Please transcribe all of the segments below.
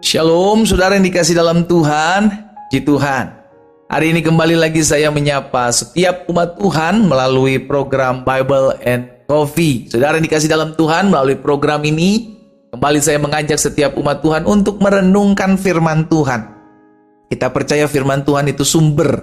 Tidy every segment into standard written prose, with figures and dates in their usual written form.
Shalom, saudara yang dikasih dalam Tuhan, puji Tuhan. Hari ini kembali lagi saya menyapa setiap umat Tuhan melalui program Bible and Coffee. Saudara yang dikasih dalam Tuhan, melalui program ini, kembali saya mengajak setiap umat Tuhan untuk merenungkan firman Tuhan. Kita percaya firman Tuhan itu sumber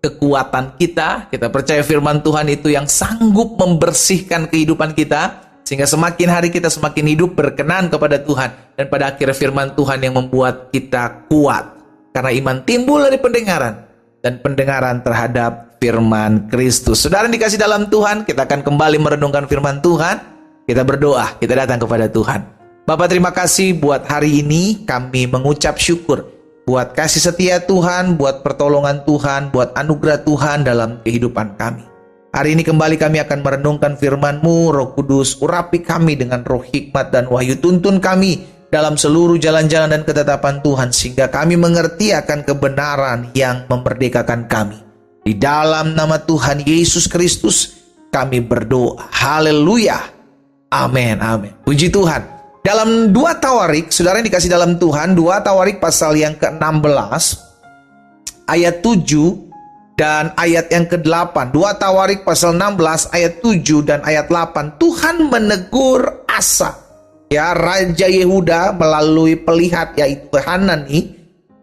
kekuatan kita. Kita percaya firman Tuhan itu yang sanggup membersihkan kehidupan kita, sehingga semakin hari kita semakin hidup berkenan kepada Tuhan. Dan pada akhirnya firman Tuhan yang membuat kita kuat. Karena iman timbul dari pendengaran. Dan pendengaran terhadap firman Kristus. Saudara yang dikasih dalam Tuhan, kita akan kembali merenungkan firman Tuhan. Kita berdoa, kita datang kepada Tuhan. Bapa, terima kasih buat hari ini. Kami mengucap syukur buat kasih setia Tuhan, buat pertolongan Tuhan, buat anugerah Tuhan dalam kehidupan kami. Hari ini kembali kami akan merenungkan firman-Mu, Roh Kudus, urapi kami dengan roh hikmat dan wahyu, tuntun kami dalam seluruh jalan-jalan dan ketetapan Tuhan, sehingga kami mengerti akan kebenaran yang memerdekakan kami. Di dalam nama Tuhan Yesus Kristus, kami berdoa. Haleluya. Amin, amin. Puji Tuhan. Dalam 2 Tawarik, saudara yang dikasih dalam Tuhan, 2 Tawarik pasal yang ke-16, ayat 7, dan ayat yang ke-8. 2 Tawarik pasal 16 ayat 7 dan ayat 8. Tuhan menegur Asa, ya, Raja Yehuda melalui pelihat yaitu Hanani.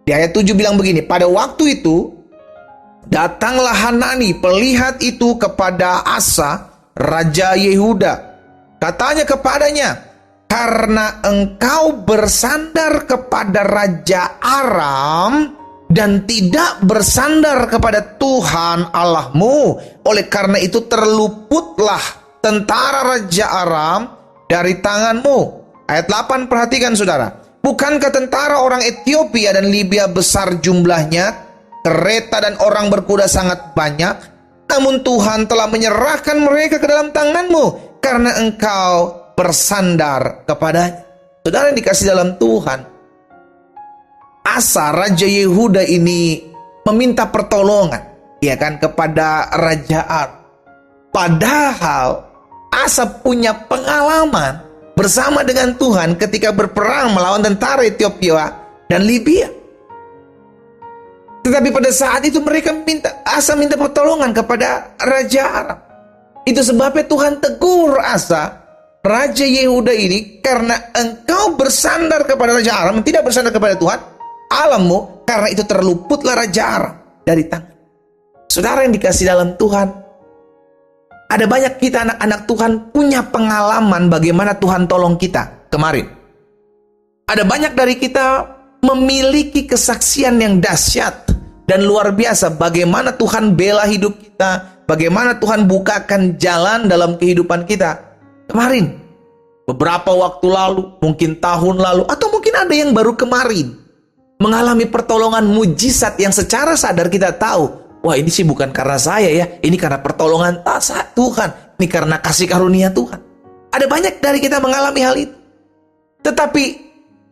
Di ayat 7 bilang begini, pada waktu itu datanglah Hanani pelihat itu kepada Asa Raja Yehuda. Katanya kepadanya, karena engkau bersandar kepada Raja Aram dan tidak bersandar kepada Tuhan Allahmu, oleh karena itu terluputlah tentara Raja Aram dari tanganmu. Ayat 8, perhatikan saudara. Bukankah tentara orang Ethiopia dan Libya besar jumlahnya, kereta dan orang berkuda sangat banyak, namun Tuhan telah menyerahkan mereka ke dalam tanganmu, karena engkau bersandar kepadanya. Saudara yang dikasih dalam Tuhan, Asa, Raja Yehuda ini meminta pertolongan, ya kan, kepada Raja Aram. Padahal Asa punya pengalaman bersama dengan Tuhan ketika berperang melawan tentara Ethiopia dan Libya. Tetapi pada saat itu Asa minta pertolongan kepada Raja Aram. Itu sebabnya Tuhan tegur Asa, Raja Yehuda ini, karena engkau bersandar kepada Raja Aram, tidak bersandar kepada Tuhan Allahmu, karena itu terluputlah Raja Aram dari tangan. Saudara yang dikasih dalam Tuhan, ada banyak kita anak-anak Tuhan punya pengalaman bagaimana Tuhan tolong kita kemarin. Ada banyak dari kita memiliki kesaksian yang dahsyat dan luar biasa bagaimana Tuhan bela hidup kita, bagaimana Tuhan bukakan jalan dalam kehidupan kita kemarin, beberapa waktu lalu, mungkin tahun lalu, atau mungkin ada yang baru kemarin mengalami pertolongan mujizat yang secara sadar kita tahu, wah, ini sih bukan karena saya ya, ini karena pertolongan Tuhan, ini karena kasih karunia Tuhan. Ada banyak dari kita mengalami hal itu. Tetapi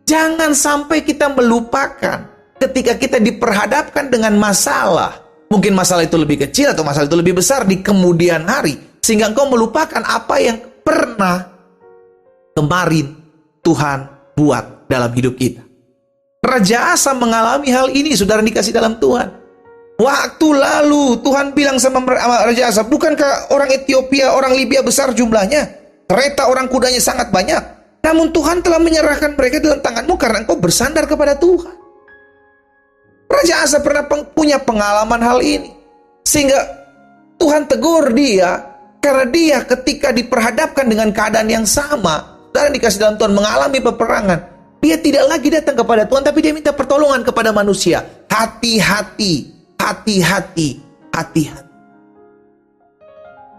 jangan sampai kita melupakan ketika kita diperhadapkan dengan masalah, mungkin masalah itu lebih kecil atau masalah itu lebih besar di kemudian hari, sehingga engkau melupakan apa yang pernah kemarin Tuhan buat dalam hidup kita. Raja Asa mengalami hal ini, saudara dikasih dalam Tuhan. Waktu lalu Tuhan bilang sama Raja Asa, bukankah orang Ethiopia, orang Libya besar jumlahnya, kereta orang kudanya sangat banyak, namun Tuhan telah menyerahkan mereka dalam tanganmu karena engkau bersandar kepada Tuhan. Raja Asa pernah punya pengalaman hal ini, sehingga Tuhan tegur dia, karena dia ketika diperhadapkan dengan keadaan yang sama, saudara dikasih dalam Tuhan, mengalami peperangan, dia tidak lagi datang kepada Tuhan, tapi dia minta pertolongan kepada manusia. Hati-hati, hati-hati, hati-hati.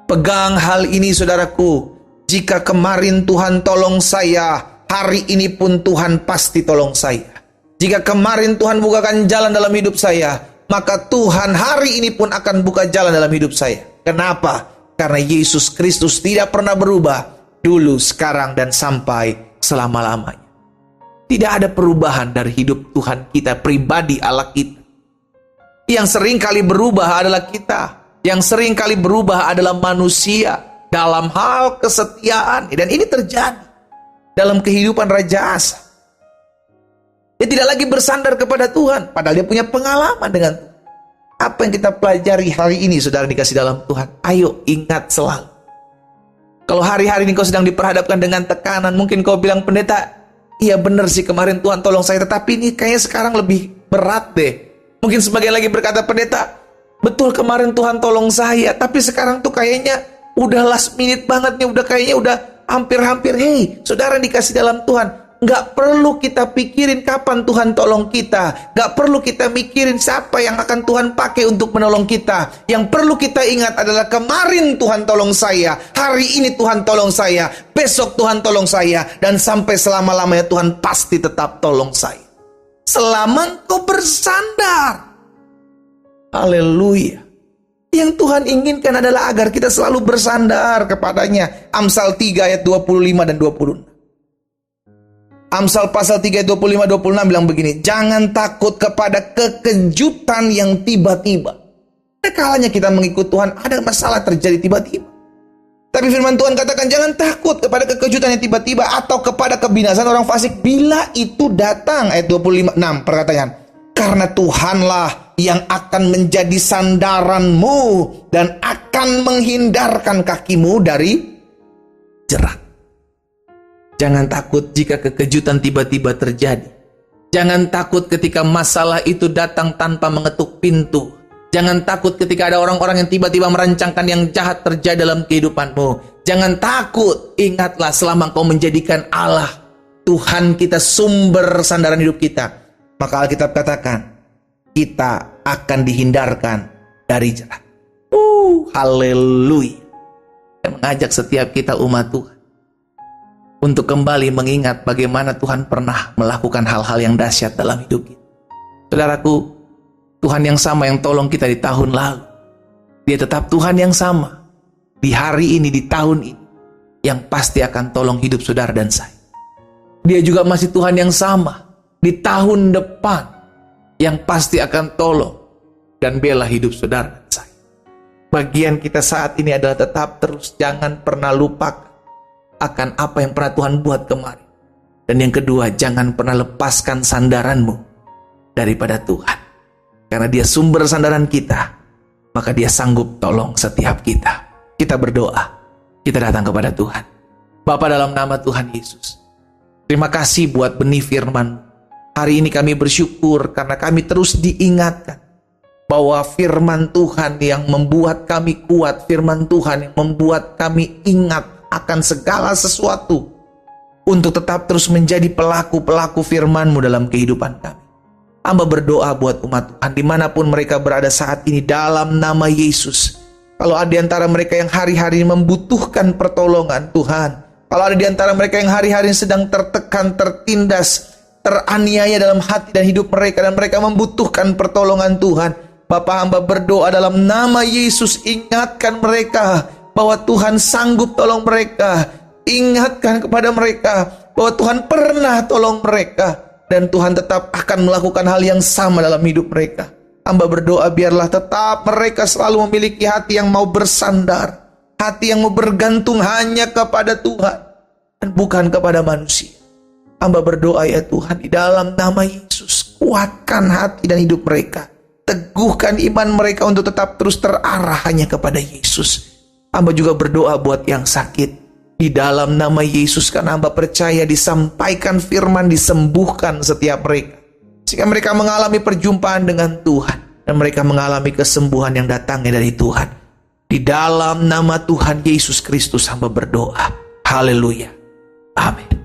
Pegang hal ini saudaraku. Jika kemarin Tuhan tolong saya, hari ini pun Tuhan pasti tolong saya. Jika kemarin Tuhan bukakan jalan dalam hidup saya, maka Tuhan hari ini pun akan buka jalan dalam hidup saya. Kenapa? Karena Yesus Kristus tidak pernah berubah, dulu, sekarang, dan sampai selama-lamanya. Tidak ada perubahan dari hidup Tuhan kita pribadi, Allah kita. Yang sering kali berubah adalah kita. Yang sering kali berubah adalah manusia dalam hal kesetiaan. Dan ini terjadi dalam kehidupan Raja Asa. Dia tidak lagi bersandar kepada Tuhan, padahal dia punya pengalaman dengan Tuhan. Apa yang kita pelajari hari ini, saudara dikasih dalam Tuhan? Ayo ingat selalu. Kalau hari-hari ini kau sedang diperhadapkan dengan tekanan, mungkin kau bilang, pendeta, iya benar sih kemarin Tuhan tolong saya, tetapi ini kayaknya sekarang lebih berat deh. Mungkin sebagian lagi berkata, pendeta, betul kemarin Tuhan tolong saya, tapi sekarang tuh kayaknya udah last minute banget nih, kayaknya udah hampir-hampir. Hei, saudara dikasih dalam Tuhan, nggak perlu kita pikirin kapan Tuhan tolong kita. Nggak perlu kita mikirin siapa yang akan Tuhan pakai untuk menolong kita. Yang perlu kita ingat adalah kemarin Tuhan tolong saya, hari ini Tuhan tolong saya, besok Tuhan tolong saya, dan sampai selama-lamanya Tuhan pasti tetap tolong saya. Selama engkau bersandar. Haleluya. Yang Tuhan inginkan adalah agar kita selalu bersandar kepadanya. Amsal 3 ayat 25 dan 26. Amsal pasal 3 ayat 25-26 bilang begini, jangan takut kepada kekejutan yang tiba-tiba. Ada kalanya kita mengikut Tuhan, ada masalah terjadi tiba-tiba. Tapi firman Tuhan katakan, jangan takut kepada kekejutan yang tiba-tiba atau kepada kebinasaan orang fasik bila itu datang. Ayat 25, 6 perkataan. Karena Tuhanlah yang akan menjadi sandaranmu dan akan menghindarkan kakimu dari jerat. Jangan takut jika kekejutan tiba-tiba terjadi. Jangan takut ketika masalah itu datang tanpa mengetuk pintu. Jangan takut ketika ada orang-orang yang tiba-tiba merancangkan yang jahat terjadi dalam kehidupanmu. Jangan takut, ingatlah selama kau menjadikan Allah Tuhan kita sumber sandaran hidup kita, maka Alkitab katakan, kita akan dihindarkan dari jerat. Haleluya. Saya mengajak setiap kita umat Tuhan untuk kembali mengingat bagaimana Tuhan pernah melakukan hal-hal yang dahsyat dalam hidup kita. Saudaraku, Tuhan yang sama yang tolong kita di tahun lalu, Dia tetap Tuhan yang sama di hari ini, di tahun ini, yang pasti akan tolong hidup saudara dan saya. Dia juga masih Tuhan yang sama di tahun depan, yang pasti akan tolong dan bela hidup saudara dan saya. Bagian kita saat ini adalah tetap terus, jangan pernah lupakan akan apa yang pernah Tuhan buat kemarin. Dan yang kedua, jangan pernah lepaskan sandaranmu daripada Tuhan. Karena Dia sumber sandaran kita, maka Dia sanggup tolong setiap kita. Kita berdoa, kita datang kepada Tuhan. Bapa, dalam nama Tuhan Yesus, terima kasih buat benih firman. Hari ini kami bersyukur karena kami terus diingatkan bahwa firman Tuhan yang membuat kami kuat, firman Tuhan yang membuat kami ingat akan segala sesuatu untuk tetap terus menjadi pelaku-pelaku firman-Mu dalam kehidupan kami. Hamba berdoa buat umat Tuhan dimanapun mereka berada saat ini dalam nama Yesus. Kalau ada di antara mereka yang hari-hari membutuhkan pertolongan Tuhan, kalau ada di antara mereka yang hari-hari sedang tertekan, tertindas, teraniaya dalam hati dan hidup mereka, dan mereka membutuhkan pertolongan Tuhan, Bapa, hamba berdoa dalam nama Yesus, ingatkan mereka bahwa Tuhan sanggup tolong mereka. Ingatkan kepada mereka bahwa Tuhan pernah tolong mereka, dan Tuhan tetap akan melakukan hal yang sama dalam hidup mereka. Hamba berdoa biarlah tetap mereka selalu memiliki hati yang mau bersandar, hati yang mau bergantung hanya kepada Tuhan dan bukan kepada manusia. Hamba berdoa ya Tuhan, di dalam nama Yesus, kuatkan hati dan hidup mereka, teguhkan iman mereka untuk tetap terus terarah hanya kepada Yesus. Hamba juga berdoa buat yang sakit, di dalam nama Yesus, karena hamba percaya disampaikan firman, disembuhkan setiap mereka, sehingga mereka mengalami perjumpaan dengan Tuhan, dan mereka mengalami kesembuhan yang datangnya dari Tuhan. Di dalam nama Tuhan Yesus Kristus hamba berdoa. Haleluya. Amin.